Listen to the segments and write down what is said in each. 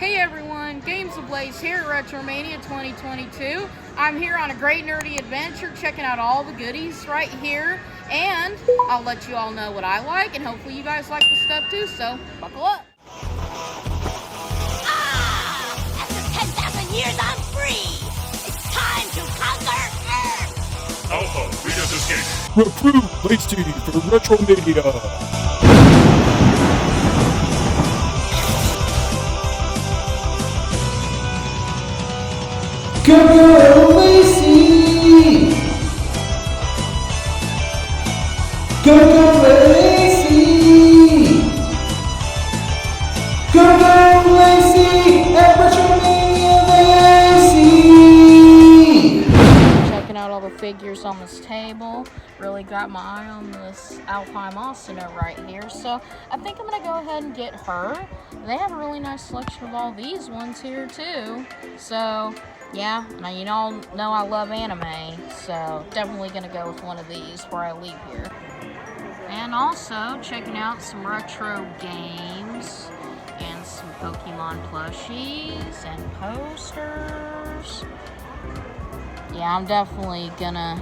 Hey everyone, Games Ablaze here at Retromania 2022. I'm here on a great nerdy adventure, checking out all the goodies right here, and I'll let you all know what I like, and hopefully you guys like the stuff too, so buckle up. After 10,000 years, I'm free! It's time to conquer Earth! Alpha, lead us escape. Recruit Lacey for Retromania. Go, go, Lacey! Go, go, Lacey! Go, go, Lacey! At Retromania Lacey! Checking out all the figures on this table. Really got my eye on this Alpine Austina right here, so I think I'm gonna go ahead and get her. They have a really nice selection of all these ones here too, so yeah, now you all know I love anime, so definitely gonna go with one of these before I leave here. And also checking out some retro games and some Pokemon plushies and posters. Yeah, I'm definitely gonna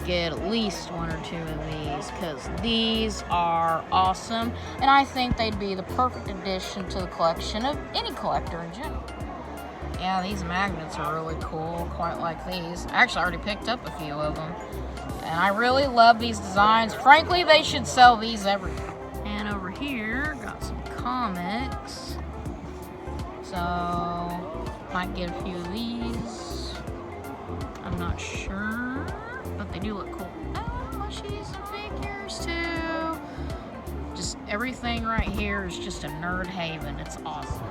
get at least one or two of these because these are awesome, and I think they'd be the perfect addition to the collection of any collector in general. Yeah, these magnets are really cool, quite like these. I actually already picked up a few of them, and I really love these designs. Frankly, they should sell these everywhere. And over here, got some comics, so might get a few of these. I'm not sure, but they do look cool. Oh, plushies and figures too. Just everything right here is just a nerd haven. It's awesome.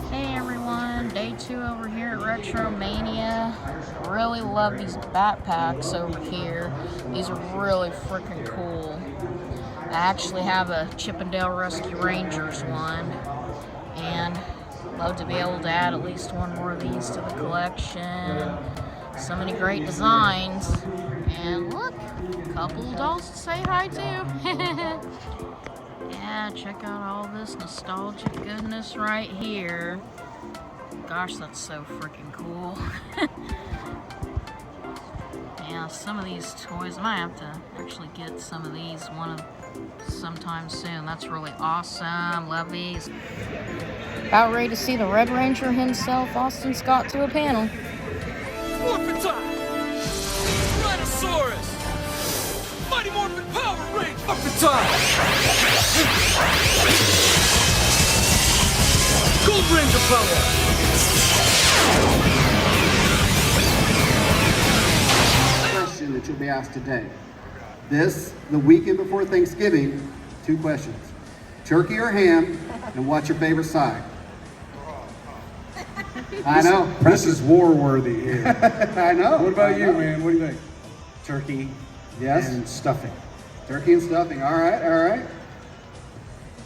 Hey everyone, day 2 over here at Retromania. Really love these backpacks over here. These are really freaking cool. I actually have a Chippendale Rescue Rangers one, and love to be able to add at least one more of these to the collection. So many great designs, and look, a couple of dolls to say hi to. Yeah, check out all this nostalgic goodness right here. Gosh, that's so freaking cool. Yeah, some of these toys, I might have to actually get some of these sometime soon. That's really awesome. Love these. About ready to see the Red Ranger himself, Austin Scott, to a panel. Morphin time! Rhinosaurus! Mighty Morphin Power Range! Morphin time! Gold Ranger power! Question that you'll be asked today. The weekend before Thanksgiving, 2 questions. Turkey or ham, and what's your favorite side? I know. This is war-worthy here. I know. What about you, man? What do you think? Turkey, yes, and stuffing. Turkey and stuffing. All right, all right.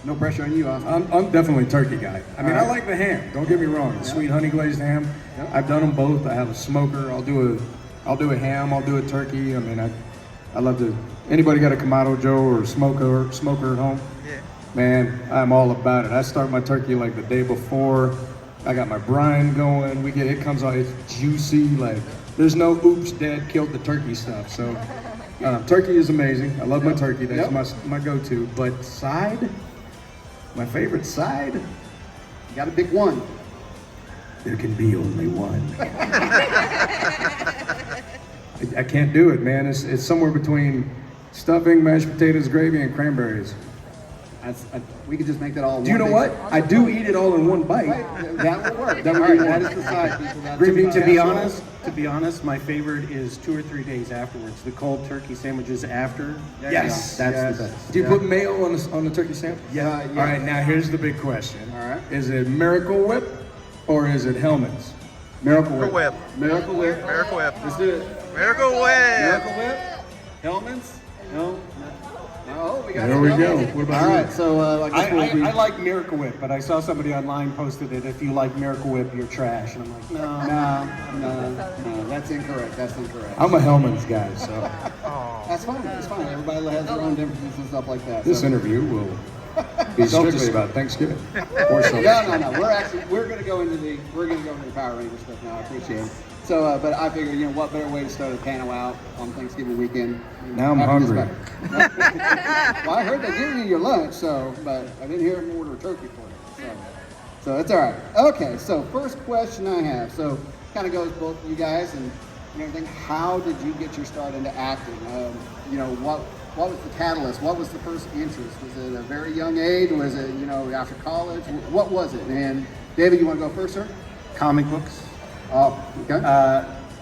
No pressure on you, Austin. I'm definitely a turkey guy. I mean, All right. I like the ham. Don't get me wrong. The sweet honey glazed ham. Yep. I've done them both. I have a smoker. I'll do a ham. I'll do a turkey. I mean, I love to. Anybody got a Kamado Joe or smoker at home? Yeah. Man, I'm all about it. I start my turkey like the day before. I got my brine going. It comes out. It's juicy. Like there's no oops, dad killed the turkey stuff. So turkey is amazing. I love my turkey. That's my go-to. But my favorite side. You got to pick one. There can be only one. I can't do it, man. It's somewhere between stuffing, mashed potatoes, gravy, and cranberries. We could just make that all. Do you know what? I do eat it all in one bite. That will work. All right, that is the side, people. To be honest, my favorite is 2 or 3 days afterwards. The cold turkey sandwiches after. Yes, that's the best. Do you put mayo on the turkey sandwich? Yeah. All right, now here's the big question. All right. Is it Miracle Whip or is it Hellman's? Miracle Whip. Miracle Whip. Miracle Whip. Miracle Whip. Let's do it. Miracle Whip. Miracle Whip. Hellman's? No. Oh, we got There it. we go. What about All you? right, so I guess I like Miracle Whip, but I saw somebody online posted it. If you like Miracle Whip, you're trash. And I'm like, no. No, that's incorrect. That's incorrect. I'm a Hellman's guy, so That's fine. That's fine. Everybody has their own differences and stuff like that. this interview will Be strictly about Thanksgiving. Or something. No. We're gonna go into the Power Rangers stuff now. I appreciate it. So, but I figured, what better way to start a panel out on Thanksgiving weekend? Now I'm hungry. Well, I heard they gave you your lunch, but I didn't hear them order a turkey for you. So it's all right. Okay, so first question I have, kind of goes both of you guys and everything. How did you get your start into acting? What was the catalyst? What was the first interest? Was it a very young age? Was it, after college? What was it? And David, you want to go first, sir? Comic books. Oh, okay.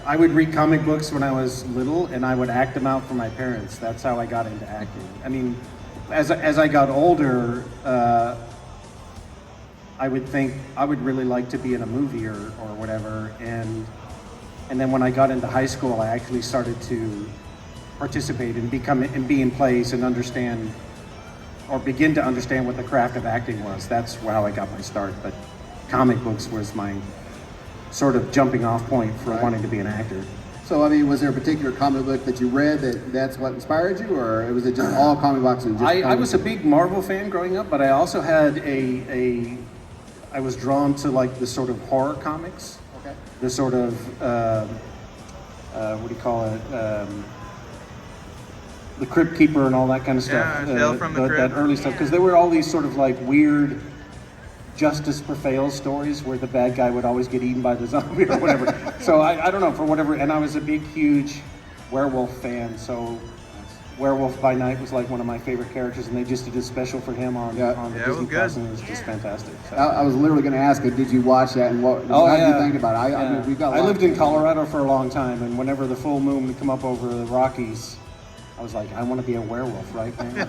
I would read comic books when I was little, and I would act them out for my parents. That's how I got into acting. I mean, as I got older, I would think I would really like to be in a movie or whatever. And then when I got into high school, I actually started to participate and be in plays and understand or begin to understand what the craft of acting was. That's how I got my start. But comic books was my sort of jumping off point for wanting to be an actor. So, I mean, was there a particular comic book that you read that's what inspired you, or was it just all comic books? And I was a big Marvel fan growing up, but I also had I was drawn to like the sort of horror comics. Okay. The sort of, what do you call it? The Crypt Keeper and all that kind of stuff. Yeah, Tale from the Crypt. That early stuff, because there were all these sort of like weird justice prevails stories where the bad guy would always get eaten by the zombie or whatever. So I don't know, for whatever, and I was a big, huge werewolf fan, so Werewolf by Night was like one of my favorite characters, and they just did a special for him on Disney Plus, and it was just fantastic. So. I was literally going to ask you, did you watch that, and how did you think about it? I mean, I lived in Colorado for a long time, and whenever the full moon would come up over the Rockies, I was like, I want to be a werewolf, right, man?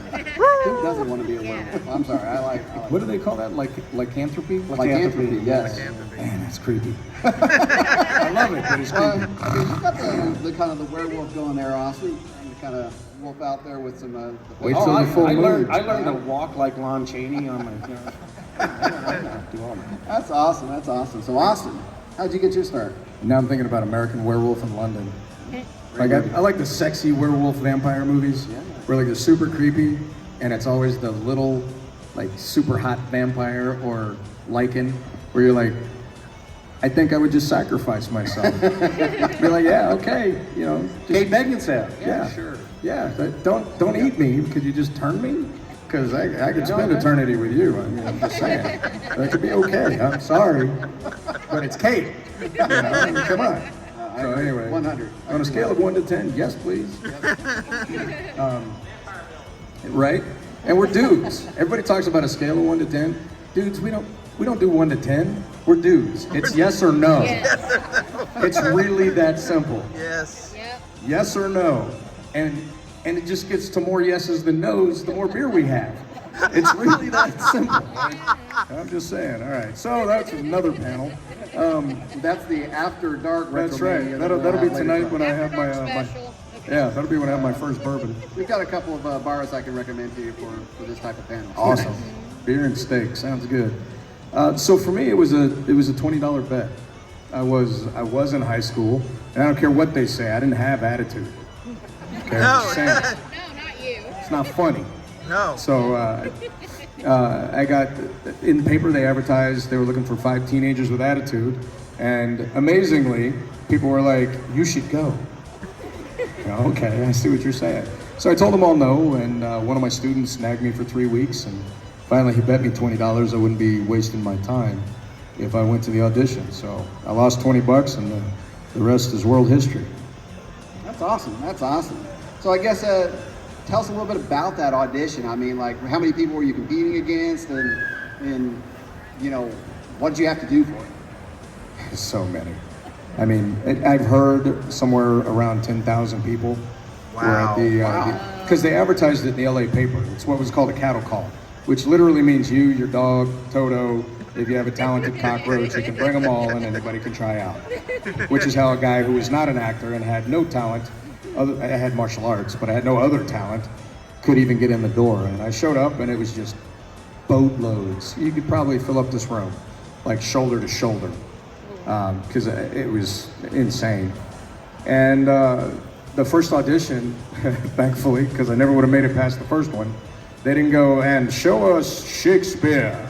Who doesn't want to be a werewolf? I'm sorry, I like What do they call that? Lycanthropy? Lycanthropy, yes. Man, that's creepy. I love it, but it's creepy. I mean, you got the kind of the werewolf going there, Austin. Kind of wolf out there with some. Wait till the full moon. I learned to walk like Lon Chaney on my. Do all that. That's awesome. That's awesome. So, Austin, how'd you get your start? Now I'm thinking about American Werewolf in London. Like I like the sexy werewolf vampire movies, where like they're super creepy, and it's always the little, like super hot vampire or lichen, where you're like, I think I would just sacrifice myself. Be like, yeah, okay, Kate Beckinsale. Yeah, sure. Yeah, don't eat me. Could you just turn me? Because I could spend eternity with you. I mean, I'm just saying. That could be okay. I'm sorry, but it's Kate. I mean, come on. So anyway, 100. On a scale of 1 to 10, yes, please. Right? And we're dudes. Everybody talks about a scale of 1 to 10. Dudes, we don't do 1 to 10. We're dudes. It's yes or no. Yes. It's really that simple. Yes. Yep. Yes or no. And it just gets to more yeses than nos the more beer we have. It's really that simple. I'm just saying. All right. So that's another panel. That's the after dark. That's right. That'll be tonight when I have my that'll be when I have my first bourbon. We've got a couple of bars I can recommend to you for this type of panel. Awesome. Beer and steak sounds good. So for me, it was a $20 bet. I was in high school, and I don't care what they say. I didn't have attitude. Okay, I'm just saying. No, not you. It's not funny. No. So I got in the paper. They advertised they were looking for 5 teenagers with attitude, and amazingly, people were like, "You should go." Okay, I see what you're saying. So I told them all no, and one of my students snagged me for 3 weeks, and finally he bet me $20 I wouldn't be wasting my time if I went to the audition. So I lost $20, and the rest is world history. That's awesome. That's awesome. So I guess tell us a little bit about that audition. I mean, like, how many people were you competing against, and what did you have to do for it? So many. I mean, I've heard somewhere around 10,000 people. Wow. Because they advertised it in the LA paper. It's what was called a cattle call, which literally means you, your dog, Toto, if you have a talented cockroach, you can bring them all and anybody can try out. Which is how a guy who was not an actor and had no talent, I had martial arts, but I had no other talent, could even get in the door. And I showed up and it was just boatloads. You could probably fill up this room, like shoulder to shoulder, because it was insane. And the first audition, thankfully, because I never would have made it past the first one, They didn't go and show us Shakespeare.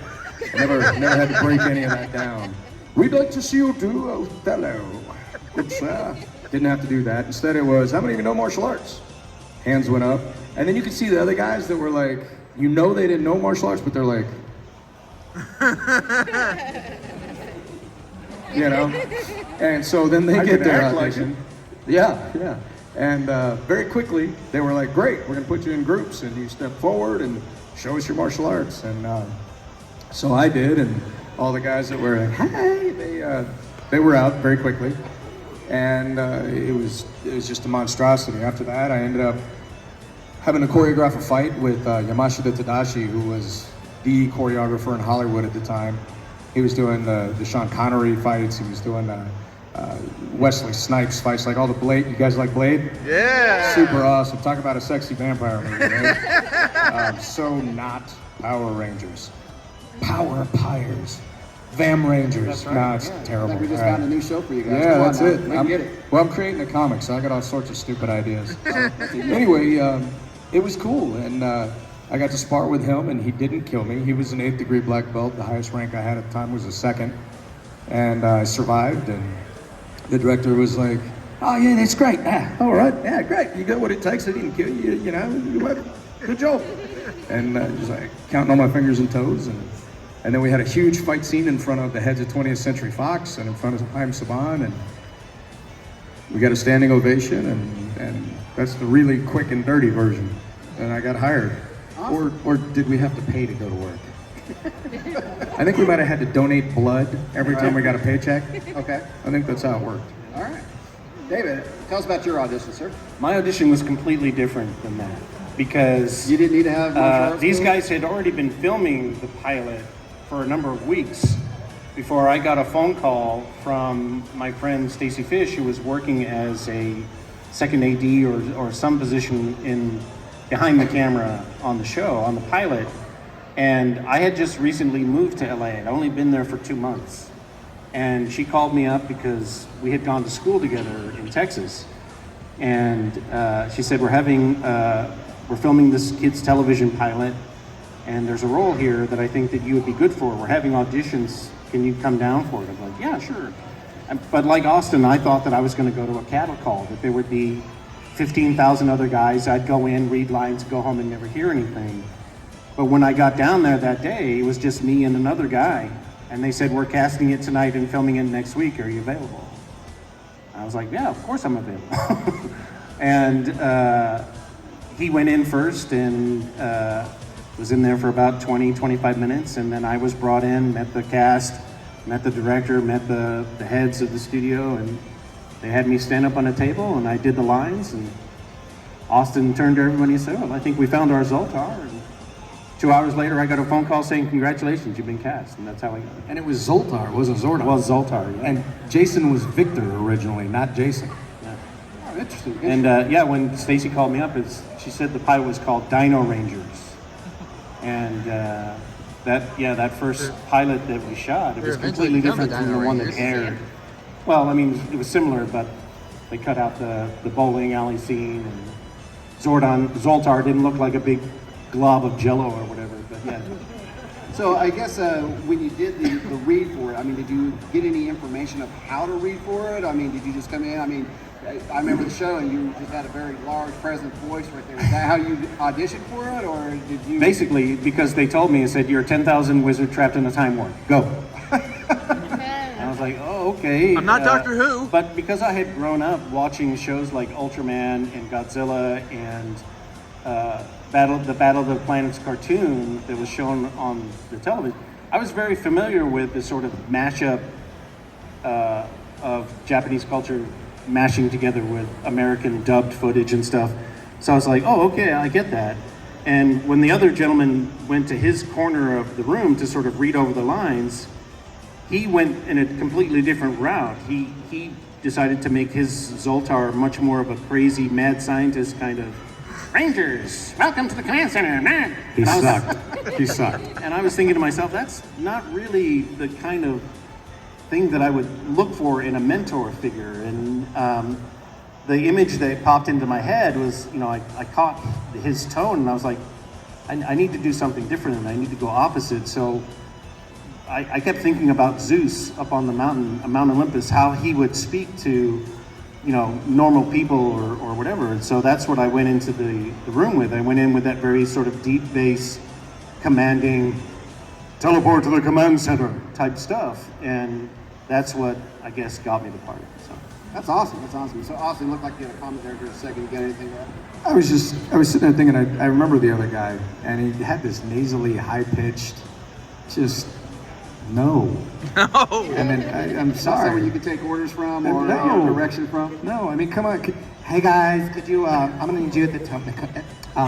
Never had to break any of that down. We'd like to see you do Othello. Good sir. Didn't have to do that. Instead it was, how many of you know martial arts? Hands went up. And then you could see the other guys that were like, you know they didn't know martial arts, but they're like, you know? And so then they get their audition. Yeah. And very quickly, they were like, great, we're gonna put you in groups and you step forward and show us your martial arts. And so I did, and all the guys that were like, hey, they were out very quickly. And it was just a monstrosity. After that, I ended up having to choreograph a fight with Yamashita Tadashi, who was the choreographer in Hollywood at the time. He was doing the Sean Connery fights. He was doing Wesley Snipes fights, like all the Blade. You guys like Blade? Yeah. Super awesome. Talk about a sexy vampire movie, right? So not Power Rangers. Power Pyres. Vam Rangers. That's right. Nah, it's I terrible. think we just All right. found a new show for you guys. Yeah, Come on that's now. it. We can get it. Well, I'm creating a comic, so I got all sorts of stupid ideas. Anyway, it was cool, and I got to spar with him, and he didn't kill me. He was an 8th degree black belt. The highest rank I had at the time was a 2nd, and I survived. And the director was like, "Oh yeah, that's great. All right, yeah, great. You got what it takes. I didn't kill you. You know, you had good job." And just like counting on my fingers and toes, and then we had a huge fight scene in front of the heads of 20th Century Fox and in front of Haim Saban, and we got a standing ovation, and that's the really quick and dirty version. And I got hired. Awesome. Or did we have to pay to go to work? I think we might have had to donate blood every time we got a paycheck. Okay. I think that's how it worked. All right. David, tell us about your audition, sir. My audition was completely different than that because You didn't need to have martial arts these schools? guys had already been filming the pilot for a number of weeks before I got a phone call from my friend Stacy Fish, who was working as a second AD or some position in behind the camera on the show, on the pilot. And I had just recently moved to LA. I'd only been there for 2 months. And she called me up because we had gone to school together in Texas. And she said, we're filming this kid's television pilot, and there's a role here that I think that you would be good for. We're having auditions. Can you come down for it? I'm like, yeah, sure. But like Austin, I thought that I was going to go to a cattle call, that there would be 15,000 other guys. I'd go in, read lines, go home and never hear anything. But when I got down there that day, it was just me and another guy. And they said, we're casting it tonight and filming it next week. Are you available? I was like, yeah, of course I'm available. And he went in first and was in there for about 20, 25 minutes. And then I was brought in, met the cast, met the director, met the heads of the studio, and they had me stand up on a table and I did the lines, and Austin turned to everybody and said, well, I think we found our Zoltar. And 2 hours later, I got a phone call saying, congratulations, you've been cast. And that's how I got it. And it was Zoltar, it wasn't Zordon. It was Zoltar, yeah. And Jason was Victor originally, not Jason. Yeah. Oh, interesting. And yeah, when Stacy called me up, she said the pilot was called Dino Rangers. And that first pilot that we shot, it was completely different from the one that aired. Well, I mean, it was similar, but they cut out the bowling alley scene, and Zoltar didn't look like a big glob of Jello or whatever, but yeah. So I guess when you did the read for it, I mean, did you get any information of how to read for it? I mean, did you just come in? I mean, I remember the show and you just had a very large, present voice right there. Is that how you auditioned for it, or did you? Basically, because they told me, it said, you're a 10,000 wizard trapped in a time warp. Go. I was like, oh, okay. I'm not Doctor Who. But because I had grown up watching shows like Ultraman and Godzilla and the Battle of the Planets cartoon that was shown on the television, I was very familiar with this sort of mashup of Japanese culture mashing together with American dubbed footage and stuff. So I was like, oh, okay, I get that. And when the other gentleman went to his corner of the room to sort of read over the lines, he went in a completely different route. He decided to make his Zoltar much more of a crazy mad scientist kind of, Rangers, welcome to the command center, man. He sucked. He sucked. And I was thinking to myself, that's not really the kind of thing that I would look for in a mentor figure. And the image that popped into my head was, I caught his tone and I was like, I need to do something different and I need to go opposite. So I kept thinking about Zeus up on the mountain, Mount Olympus, how he would speak to, normal people or whatever. And so that's what I went into the room with. I went in with that very sort of deep bass, commanding, teleport to the command center type stuff. And that's what I guess got me the part. So. That's awesome. That's awesome. So Austin, looked like you had a comment there for a second. You got anything to add? I was sitting there thinking, I remember the other guy, and he had this nasally, high-pitched, just, no. No. And then, I'm Is that somewhere sorry. you could take orders from or No. direction from? No, I mean, come on. Hey guys, could you, I'm gonna need you at the top,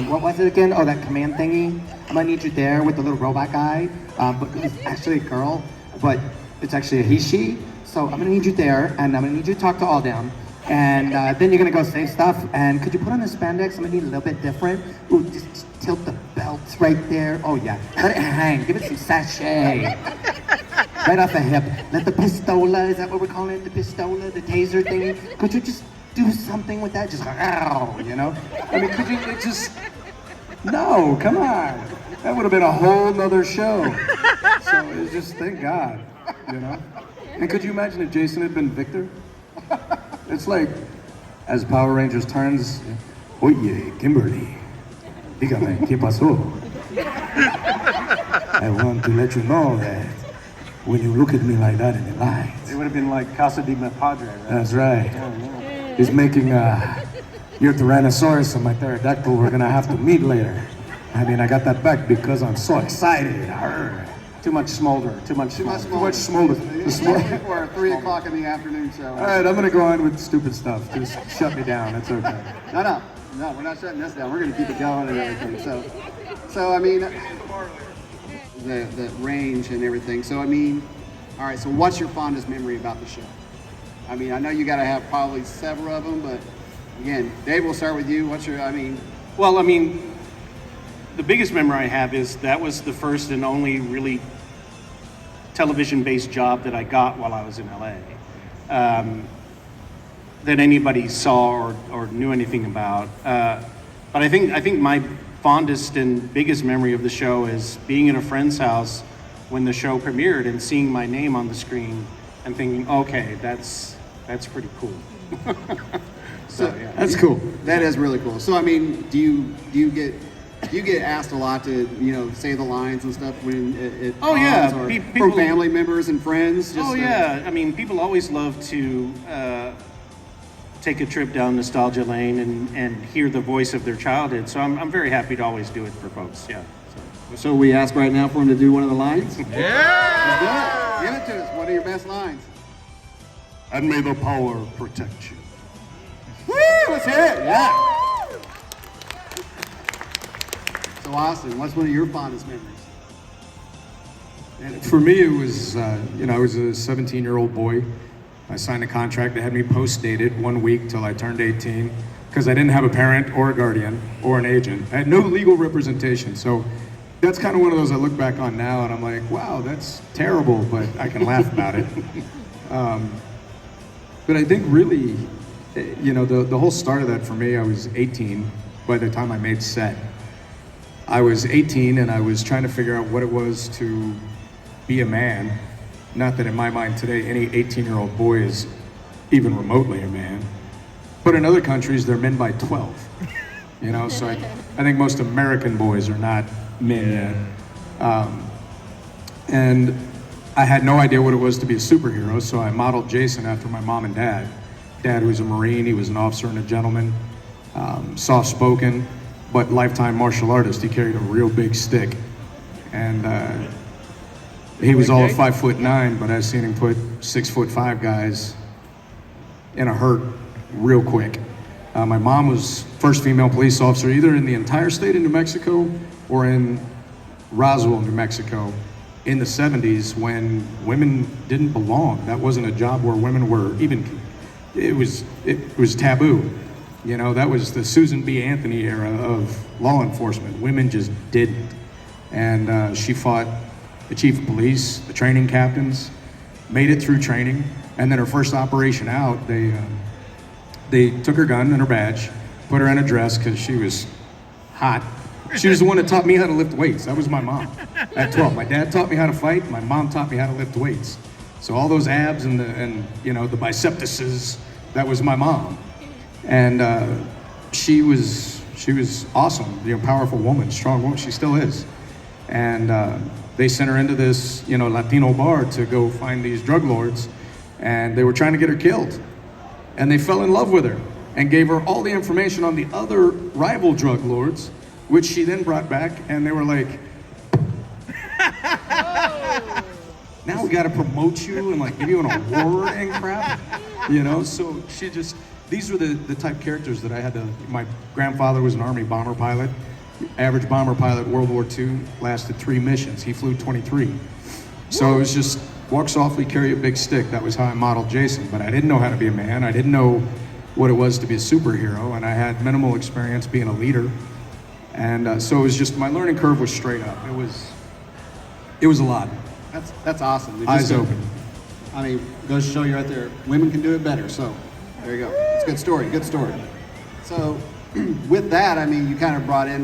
what was it again? Oh, that command thingy. I'm gonna need you there with the little robot guy, but it's actually a girl, but it's actually a he, she. So I'm gonna need you there, and I'm gonna need you to talk to all down. And then you're gonna go save stuff, and could you put on the spandex? I'm gonna need a little bit different. Ooh, just tilt the belts right there. Oh yeah, let it hang, give it some sachet. Right off the hip. Let the pistola, is that what we're calling it? The pistola, the taser thingy? Could you just do something with that? Just like, ow, I mean, could you no, come on. That would have been a whole nother show. So it's just, thank God, And could you imagine if Jason had been Victor? It's like, as Power Rangers turns, oye, Kimberly, dígame, ¿qué pasó? I want to let you know that when you look at me like that in the lights. It would have been like Casa de Mi Padre, right? That's right. He's making your Tyrannosaurus and my pterodactyl. We're gonna have to meet later. I mean, I got that back because I'm so excited. Too much smolder. Too much smolder. Or 3 o'clock in the afternoon show. All right, I'm gonna go on with stupid stuff. Just shut me down. It's okay. No, we're not shutting this down. We're going to keep it going and everything. So I mean, the range and everything. So I mean, all right. So what's your fondest memory about the show? I mean, I know you got to have probably several of them, but again, Dave, we'll start with you. Well, I mean, the biggest memory I have is that was the first and only really television-based job that I got while I was in LA. That anybody saw or knew anything about. But I think my fondest and biggest memory of the show is being in a friend's house when the show premiered and seeing my name on the screen and thinking, okay, that's pretty cool. So yeah. That's cool. That is really cool. So I mean, do you get asked a lot to say the lines and stuff when it Oh yeah, or people, from family members and friends? Yeah, I mean, people always love to take a trip down nostalgia lane and hear the voice of their childhood. So I'm very happy to always do it for folks. Yeah. So we ask right now for him to do one of the lines. Yeah. Let's do it. Give it to us. What are your best lines? And may the power protect you. Woo! Let's hear it. Yeah. So Austin, what's one of your fondest memories? For me, it was, I was a 17-year-old boy. I signed a contract that had me post-dated 1 week till I turned 18 because I didn't have a parent or a guardian or an agent. I had no legal representation. So that's kind of one of those I look back on now and I'm like, wow, that's terrible, but I can laugh about it. But I think really, the whole start of that for me, I was 18 by the time I made set. I was 18 and I was trying to figure out what it was to be a man. Not that in my mind today, any 18-year-old boy is even remotely a man. But in other countries, they're men by 12. So I think most American boys are not men yet. And I had no idea what it was to be a superhero, so I modeled Jason after my mom and dad. Dad was a Marine, he was an officer and a gentleman, soft-spoken, but lifetime martial artist. He carried a real big stick. And he was all of 5'9", but I've seen him put 6'5" guys in a hurt real quick. My mom was first female police officer either in the entire state of New Mexico or in Roswell, New Mexico in the 70s when women didn't belong. That wasn't a job where women were even, it was taboo. That was the Susan B. Anthony era of law enforcement. Women just didn't. And she fought the chief of police, the training captains, made it through training. And then her first operation out, they took her gun and her badge, put her in a dress because she was hot, She was the one that taught me how to lift weights. That was my mom at 12. My dad taught me how to fight. My mom taught me how to lift weights. So all those abs and the biceptuses, that was my mom. And she was awesome, powerful woman, strong woman. She still is. And they sent her into this, Latino bar to go find these drug lords, and they were trying to get her killed. And they fell in love with her and gave her all the information on the other rival drug lords, which she then brought back, and they were like, now we got to promote you and like give you an award and crap, So she just, these were the type of characters that I had to. My grandfather was an Army bomber pilot. Average bomber pilot, World War II, lasted 3 missions. He flew 23. So it was just walk softly, carry a big stick. That was how I modeled Jason. But I didn't know how to be a man. I didn't know what it was to be a superhero, and I had minimal experience being a leader. And so it was just, my learning curve was straight up. It was a lot. That's awesome. Eyes open. I mean, goes to show you right there, women can do it better. So there you go. It's a good story. Good story. So with that, I mean, you kind of brought in,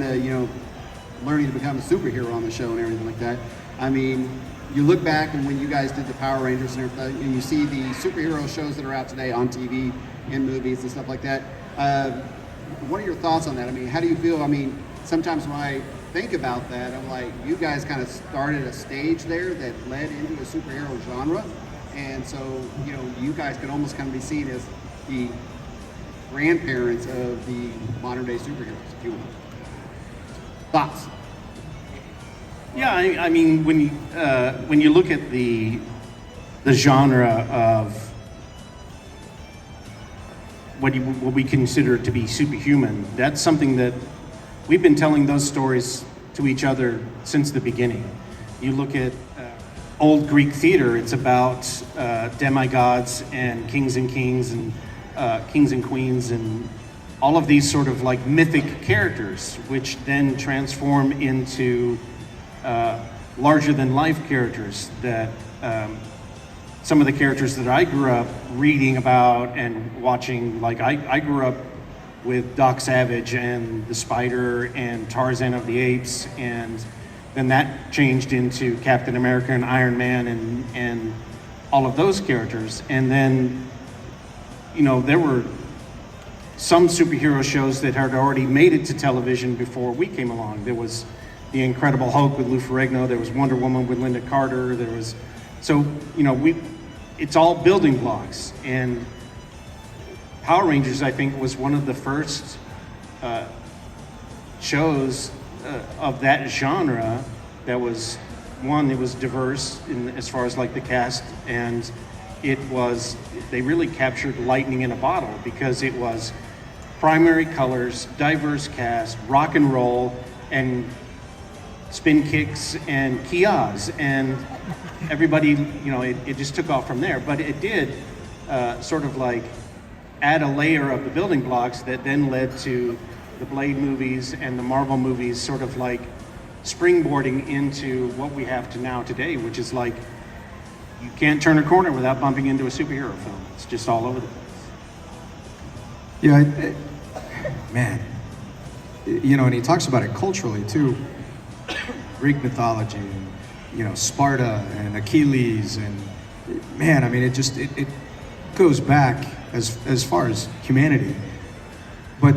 learning to become a superhero on the show and everything like that. I mean, you look back and when you guys did the Power Rangers and everything, and you see the superhero shows that are out today on TV, in movies and stuff like that. What are your thoughts on that? I mean, how do you feel? I mean, sometimes when I think about that, I'm like, you guys kind of started a stage there that led into the superhero genre. And so, you guys could almost kind of be seen as the grandparents of the modern day superheroes, if you will. Thoughts? Yeah, I mean, when you look at the genre of what we consider to be superhuman, that's something that we've been telling those stories to each other since the beginning. You look at old Greek theater, it's about demigods and kings and queens and all of these sort of like mythic characters, which then transform into larger than life characters that some of the characters that I grew up reading about and watching, like I grew up with Doc Savage and the Spider and Tarzan of the Apes, and then that changed into Captain America and Iron Man and all of those characters. And then, there were some superhero shows that had already made it to television before we came along. There was The Incredible Hulk with Lou Ferrigno, there was Wonder Woman with Linda Carter, there was, it's all building blocks. And Power Rangers, I think, was one of the first shows of that genre that was, one, it was diverse as far as like the cast, and they really captured lightning in a bottle because it was primary colors, diverse cast, rock and roll, and spin kicks and kias, and everybody, it just took off from there. But it did sort of like add a layer of the building blocks that then led to the Blade movies and the Marvel movies, sort of like springboarding into what we have to now today, which is like, you can't turn a corner without bumping into a superhero film. It's just all over the place. Yeah, man. And he talks about it culturally too. Greek mythology, and, Sparta and Achilles, and man, I mean, it goes back as far as humanity. But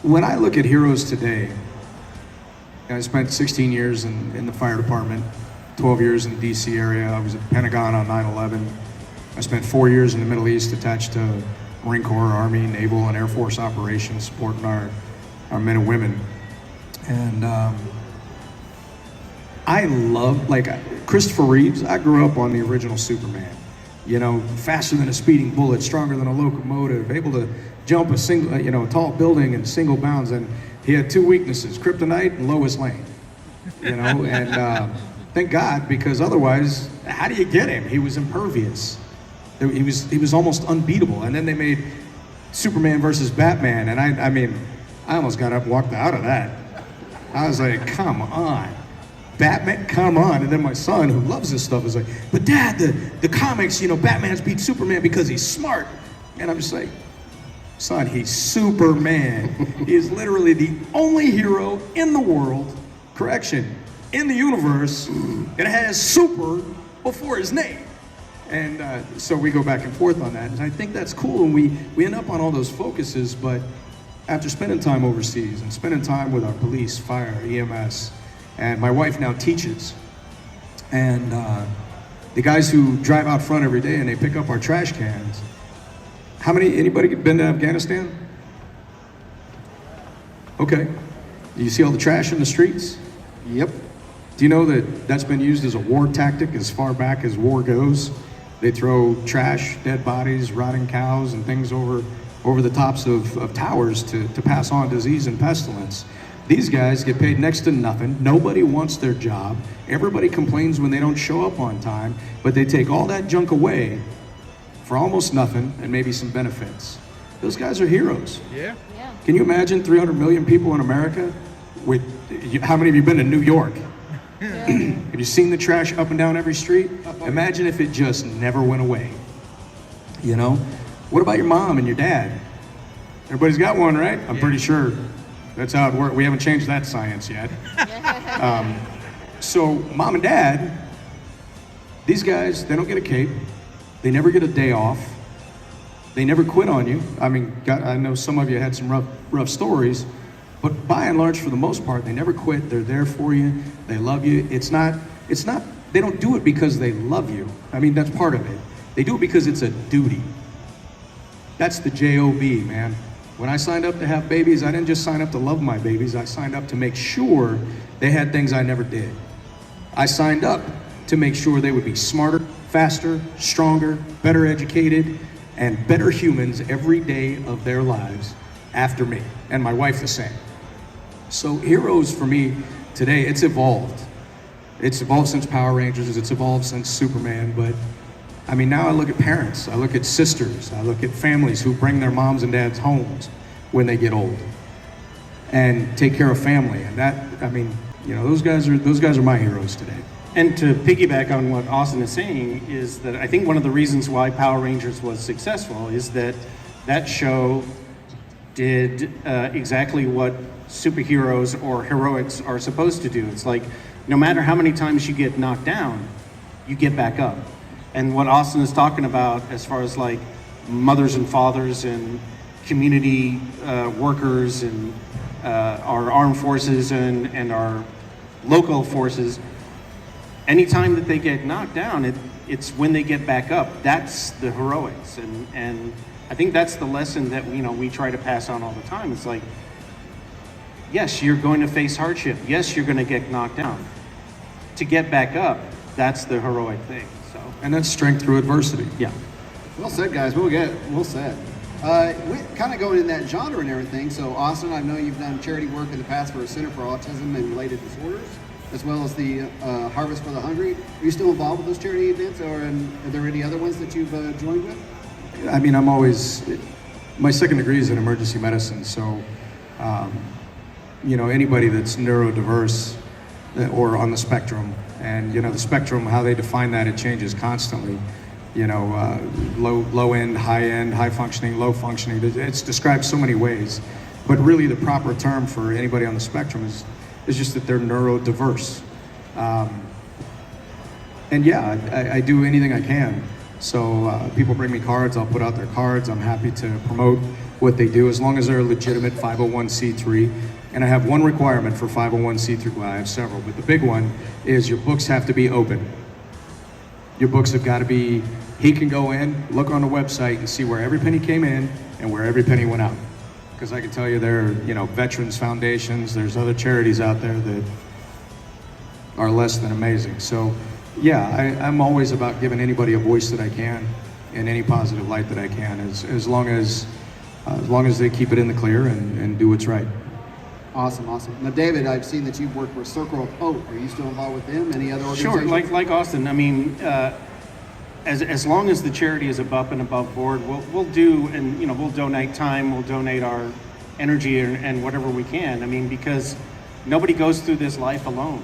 when I look at heroes today, I spent 16 years in the fire department, 12 years in the DC area. I was at the Pentagon on 9/11. I spent 4 years in the Middle East attached to Marine Corps, Army, Naval, and Air Force operations, supporting our men and women. And I love, like Christopher Reeves, I grew up on the original Superman. Faster than a speeding bullet, stronger than a locomotive, able to jump a tall building in single bounds. And he had 2 weaknesses, kryptonite and Lois Lane. And thank God, because otherwise, how do you get him? He was impervious. He was almost unbeatable. And then they made Superman versus Batman, and I mean, I almost got up and walked out of that. I was like, come on. Batman, come on. And then my son, who loves this stuff, is like, but Dad, the comics, Batman's beat Superman because he's smart. And I'm just like, Son, he's Superman. He is literally the only hero in the world, correction, in the universe, that has super before his name. And so we go back and forth on that. And I think that's cool, and we end up on all those focuses, but after spending time overseas and spending time with our police, fire, EMS, and my wife now teaches, and the guys who drive out front every day and they pick up our trash cans. Anybody been to Afghanistan? Okay. Do you see all the trash in the streets? Yep. Do you know that that's been used as a war tactic as far back as war goes? They throw trash, dead bodies, rotting cows, and things over the tops of towers to pass on disease and pestilence. These guys get paid next to nothing. Nobody wants their job. Everybody complains when they don't show up on time, but they take all that junk away for almost nothing and maybe some benefits. Those guys are heroes. Yeah. Can you imagine 300 million people in America? How many of you been to New York? Have you seen the trash up and down every street? Imagine if it just never went away. You know? What about your mom and your dad? Everybody's got one, right? I'm pretty sure that's how it works. We haven't changed that science yet. So mom and dad, these guys, they don't get a cape. They never get a day off. They never quit on you. I mean, I know some of you had some rough stories, but by and large, for the most part, they never quit. They're there for you. They love you. It's not, they don't do it because they love you. I mean, that's part of it. They do it because it's a duty. That's the J-O-B, man. When I signed up to have babies, I didn't just sign up to love my babies. I signed up to make sure they had things I never did. I signed up to make sure they would be smarter, faster, stronger, better educated, and better humans every day of their lives after me, and my wife the same. So heroes for me today, it's evolved. It's evolved since Power Rangers, it's evolved since Superman, but I mean, now I look at parents, I look at sisters, I look at families who bring their moms and dads homes when they get old and take care of family. And that, I mean, you know, those guys are my heroes today. And to piggyback on what Austin is saying is that I think one of the reasons why Power Rangers was successful is that that show did exactly what superheroes or heroics are supposed to do. It's like, no matter how many times you get knocked down, you get back up. And what Austin is talking about as far as like mothers and fathers and community workers and our armed forces and our local forces, anytime that they get knocked down, it's when they get back up. That's the heroics. And I think that's the lesson that we try to pass on all the time. It's like, yes, you're going to face hardship. Yes, you're going to get knocked down. To get back up, that's the heroic thing. So, and that's strength through adversity. Yeah. Well said, guys. Well said. We kind of going in that genre and everything. So, Austin, I know you've done charity work in the past for a Center for Autism and Related Disorders, as well as the Harvest for the Hungry. Are you still involved with those charity events, or are there any other ones that you've joined with? I mean, my second degree is in emergency medicine, so, anybody that's neurodiverse or on the spectrum, and, the spectrum, how they define that, it changes constantly. Low end, high functioning, low functioning. It's described so many ways, but really the proper term for anybody on the spectrum is just that they're neurodiverse. And yeah, I do anything I can. So people bring me cards, I'll put out their cards. I'm happy to promote what they do as long as they're a legitimate 501c3. And I have one requirement for 501c3, well, I have several, but the big one is your books have to be open. Your books have got to be, he can go in, look on the website and see where every penny came in and where every penny went out. Because I can tell you there are, veterans foundations, there's other charities out there that are less than amazing. So yeah, I'm always about giving anybody a voice that I can in any positive light that I can, as long as they keep it in the clear and do what's right. Awesome. Now, David, I've seen that you've worked with Circle of Hope. Are you still involved with them? Any other organizations? Sure, like Austin. I mean, as long as the charity is up and above board, we'll do, and we'll donate time, we'll donate our energy and whatever we can. I mean, because nobody goes through this life alone.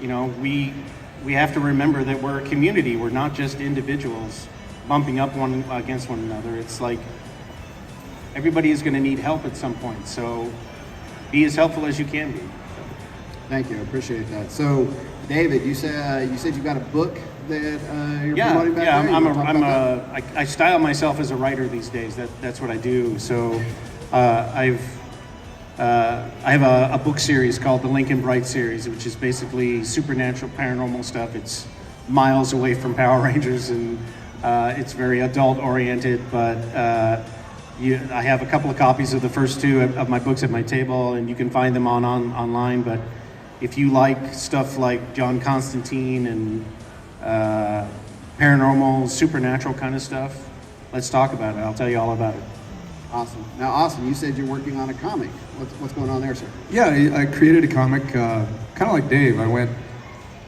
We have to remember that we're a community. We're not just individuals bumping up one against one another. It's like everybody is going to need help at some point. So be as helpful as you can be. Thank you, I appreciate that. So, David, you said you've got a book that you're promoting back there? I style myself as a writer these days. That's what I do. So I have a book series called the Lincoln Bright series, which is basically supernatural, paranormal stuff. It's miles away from Power Rangers, and it's very adult oriented, but I have a couple of copies of the first two of my books at my table, and you can find them online. But if you like stuff like John Constantine and paranormal, supernatural kind of stuff, let's talk about it. I'll tell you all about it. Awesome. Now, Austin, you said you're working on a comic. What's going on there, sir? Yeah, I created a comic, kind of like Dave. I went,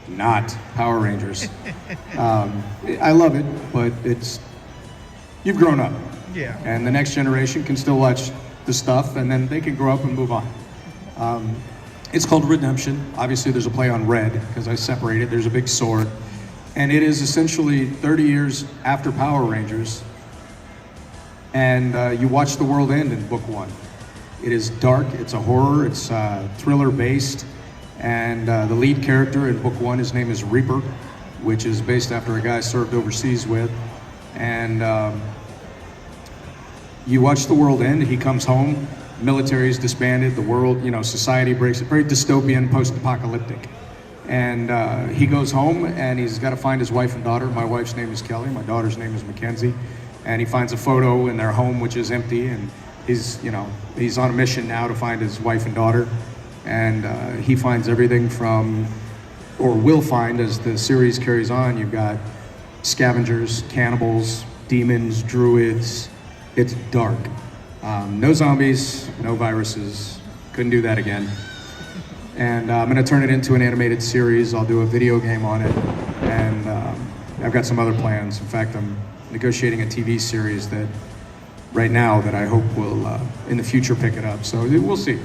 not Power Rangers. I love it, but you've grown up. Yeah. And the next generation can still watch the stuff, and then they can grow up and move on. It's called Redemption. Obviously, there's a play on red, because I separated. There's a big sword. And it is essentially 30 years after Power Rangers, and you watch the world end in book one. It is dark, it's a horror, it's thriller based, and the lead character in book one, his name is Reaper, which is based after a guy I served overseas with. And you watch the world end, he comes home, military's disbanded, the world, society breaks, very dystopian, post-apocalyptic. And he goes home and he's got to find his wife and daughter. My wife's name is Kelly, my daughter's name is Mackenzie. And he finds a photo in their home, which is empty, and he's on a mission now to find his wife and daughter. And he finds everything from, or will find as the series carries on, you've got scavengers, cannibals, demons, druids. It's dark. No zombies, no viruses. Couldn't do that again. And I'm gonna turn it into an animated series. I'll do a video game on it. And I've got some other plans. In fact, I'm negotiating a TV series that right now that I hope will in the future pick it up. So we'll see.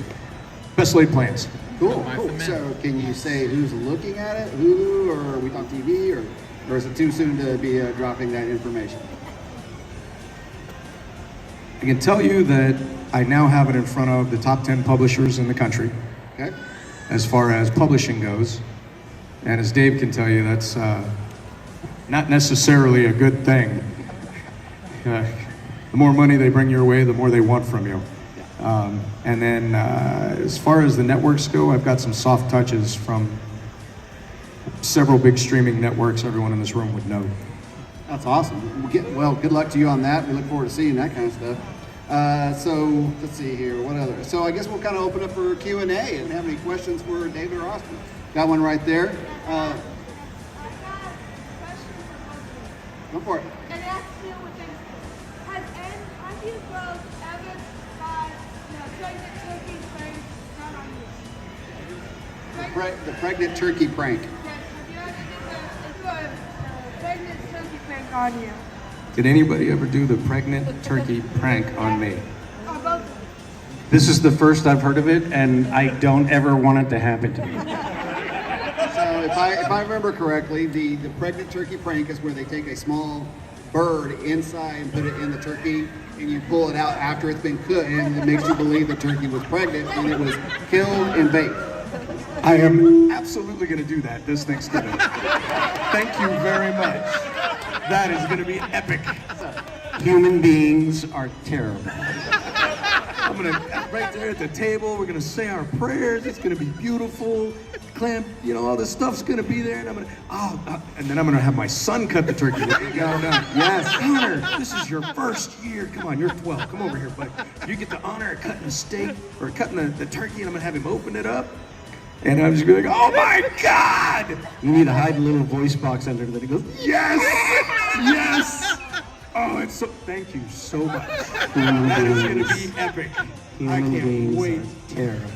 Best laid plans. Cool. So can you say who's looking at it? Hulu, or are we on TV, or is it too soon to be dropping that information? I can tell you that I now have it in front of the top 10 publishers in the country. Okay. As far as publishing goes. And as Dave can tell you, that's not necessarily a good thing. The more money they bring your way, the more they want from you. And then as far as the networks go, I've got some soft touches from several big streaming networks everyone in this room would know. That's awesome. Well, good luck to you on that. We look forward to seeing that kind of stuff. So let's see here. What other? So I guess we'll kind of open up for Q&A and have any questions for David or Austin. Got one right there. Go for it. And it has to do with things. Have you both ever got pregnant turkey prank done on you? The pregnant turkey prank. Yes. Have you ever did a pregnant turkey prank on you? Did anybody ever do the pregnant turkey prank on me? Or both of you? This is the first I've heard of it, and I don't ever want it to happen to me. So if I remember correctly, the pregnant turkey prank is where they take a small bird inside and put it in the turkey, and you pull it out after it's been cooked, and it makes you believe the turkey was pregnant and it was killed and baked. I am absolutely going to do that this Thanksgiving. Thank you very much. That is going to be epic. Human beings are terrible. I'm going to, right there at the table, we're going to say our prayers. It's going to be beautiful. Clam, all this stuff's going to be there. And I'm going to, and then I'm going to have my son cut the turkey. Yes, Connor, this is your first year. Come on, you're 12. Come over here, buddy. You get the honor of cutting the steak or cutting the turkey, and I'm going to have him open it up. And I'm just going to go, oh my God! You need to hide a little voice box under that. He goes, yes! Yes! Oh, thank you so much. That is going to be epic. I can't wait. Terrible.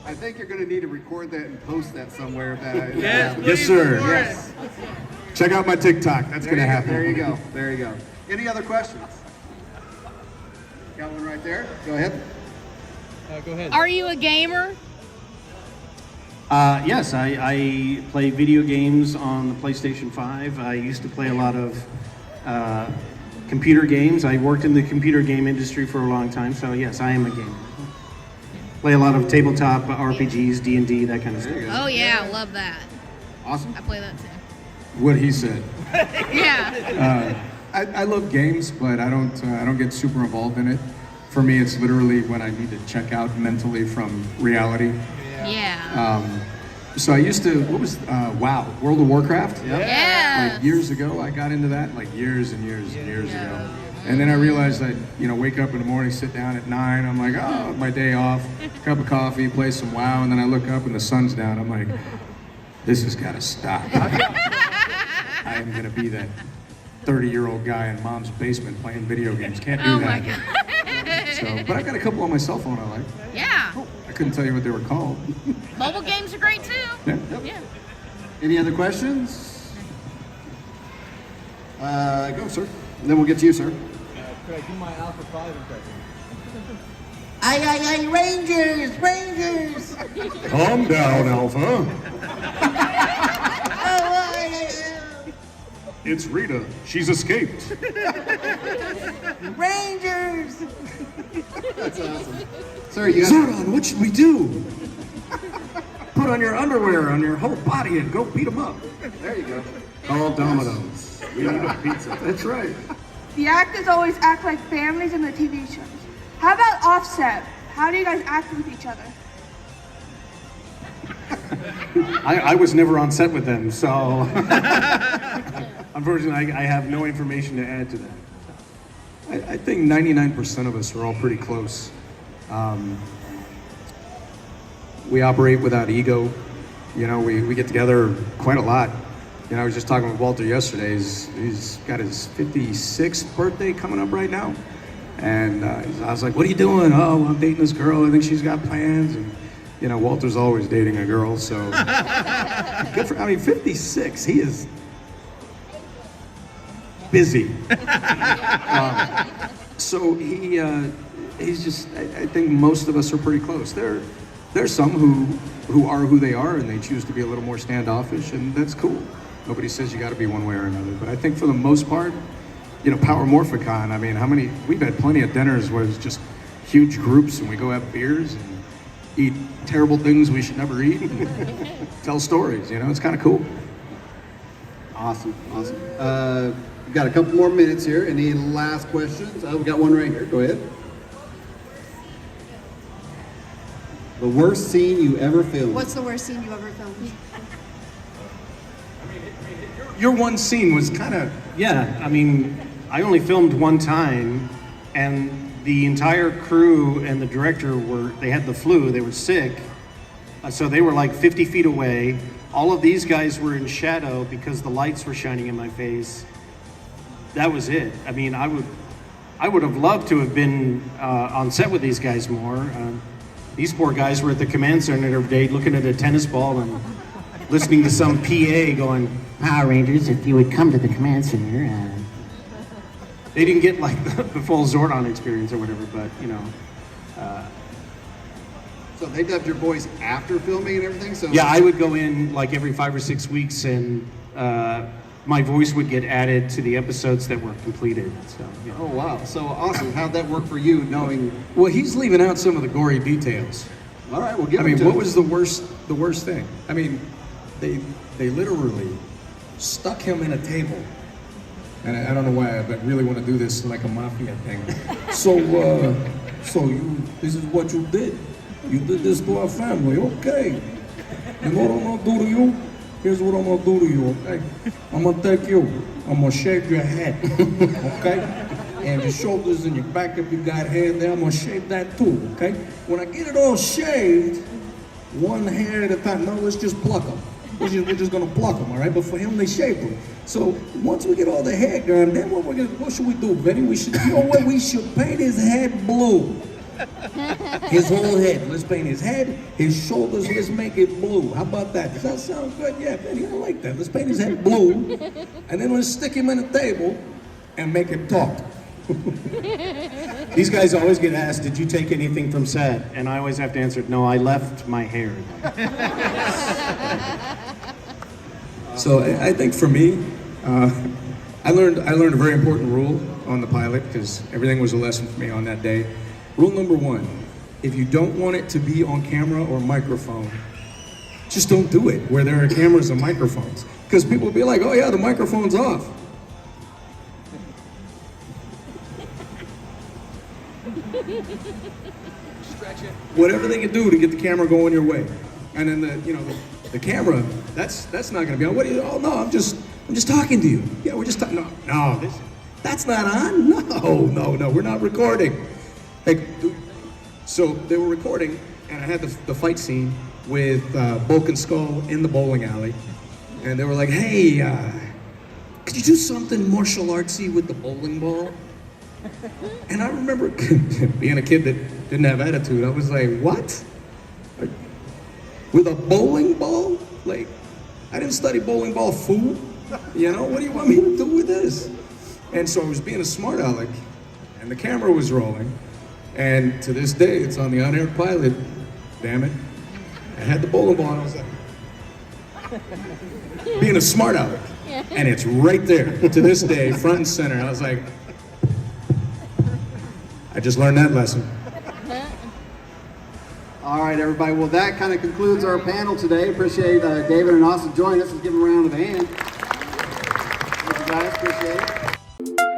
I think you're going to need to record that and post that somewhere. Yes, sir. Yes. Check out my TikTok. That's going to happen. There you go. There you go. Any other questions? Got one right there. Go ahead. Go ahead. Are you a gamer? Yes, I play video games on the PlayStation 5. I used to play a lot of computer games. I worked in the computer game industry for a long time, so yes, I am a gamer. Play a lot of tabletop RPGs, D&D, that kind of stuff. Oh yeah, I love that. Awesome. I play that too. What he said. Yeah. I love games, but I don't get super involved in it. For me, it's literally when I need to check out mentally from reality. Yeah. So I used to, WoW, World of Warcraft? Yeah. Like years ago, I got into that, like years and years and years ago. And then I realized I'd, wake up in the morning, sit down at 9, I'm like, oh, my day off, cup of coffee, play some WoW, and then I look up and the sun's down, I'm like, this has got to stop. I am going to be that 30-year-old guy in mom's basement playing video games. Can't do that. My God. So, but I got a couple on my cell phone I like. Yeah. I couldn't tell you what they were called. Mobile games are great too. Yeah. Any other questions? Go, sir. Then we'll get to you, sir. Could I do my Alpha 5 impression? Aye, Rangers! Rangers! Calm down, Alpha. It's Rita. She's escaped. Rangers! That's awesome. Sir, you Zordon, what should we do? Put on your underwear on your whole body and go beat them up. There you go. Call Domino's. We need a pizza. That's right. The actors always act like families in the TV shows. How about Offset? How do you guys act with each other? I was never on set with them, so unfortunately I have no information to add to that. I think 99% of us are all pretty close. We operate without ego. We get together quite a lot. I was just talking with Walter yesterday. He's got his 56th birthday coming up right now. And I was like, what are you doing? Oh, I'm dating this girl. I think she's got plans. And, Walter's always dating a girl, so. Good for, 56, he is busy. So he's just, I think most of us are pretty close. There's some who are who they are and they choose to be a little more standoffish, and that's cool. Nobody says you gotta be one way or another, but I think for the most part, Power Morphicon, we've had plenty of dinners where it's just huge groups and we go have beers and eat terrible things we should never eat and tell stories, it's kind of cool. Awesome. We've got a couple more minutes here. Any last questions? We got one right here. Go ahead. The worst scene you ever filmed? What's the worst scene you ever filmed? Your one scene was kind of... Yeah, I only filmed one time, and the entire crew and the director they had the flu, they were sick, so they were like 50 feet away. All of these guys were in shadow because the lights were shining in my face. That was it. I would have loved to have been on set with these guys more. These poor guys were at the command center every day looking at a tennis ball and listening to some PA going, Power Rangers, if you would come to the command center. They didn't get like the full Zordon experience or whatever, but So they dubbed your voice after filming and everything? So yeah, I would go in like every 5 or 6 weeks and my voice would get added to the episodes that were completed. So, yeah. Oh wow, so awesome. How'd that work for you knowing? Well, he's leaving out some of the gory details. All right, we'll get what was the worst thing? They literally stuck him in a table. And I don't know why, but I really want to do this like a mafia thing. So this is what you did. You did this to our family, okay. You know what I'm gonna do to you? Here's what I'm gonna do to you, okay? I'm gonna take you, I'm gonna shave your head, okay? And your shoulders and your back, if you got hair there, I'm gonna shave that too, okay? When I get it all shaved, one hair at a time, no, let's just pluck them. We're just gonna pluck them, all right? But for him, they shaved him. So once we get all the hair done, then what should we do, Benny? We should paint his head blue. His whole head. Let's paint his head, his shoulders. Let's make it blue. How about that? Does that sound good? Yeah, Benny, I like that. Let's paint his head blue, and then let's stick him in a table and make him talk. These guys always get asked, did you take anything from set? And I always have to answer, no, I left my hair. So I think for me, I learned a very important rule. on the pilot because everything was a lesson for me on that day. Rule number 1, if you don't want it to be on camera or microphone, just don't do it where there are cameras and microphones. Because people will be like, oh yeah, the microphone's off. Whatever they can do to get the camera going your way. And then the camera, that's not gonna be on. What do you, oh no, I'm just talking to you. Yeah, we're just talking, no, that's not on? No, we're not recording. Like, so they were recording, and I had the fight scene with Bulk and Skull in the bowling alley. And they were like, hey, could you do something martial artsy with the bowling ball? And I remember being a kid that didn't have attitude, I was like, what? With a bowling ball? Like, I didn't study bowling ball, fool. You know, what do you want me to do with this? And so I was being a smart aleck, and the camera was rolling, and to this day, it's on the on-air pilot, damn it. I had the bowling ball, and I was like, being a smart aleck, and it's right there, to this day, front and center. I was like, I just learned that lesson. All right, everybody. Well, that kind of concludes our panel today. Appreciate David and Austin joining us. Let's give them a round of the hand. Thank you guys. Appreciate it.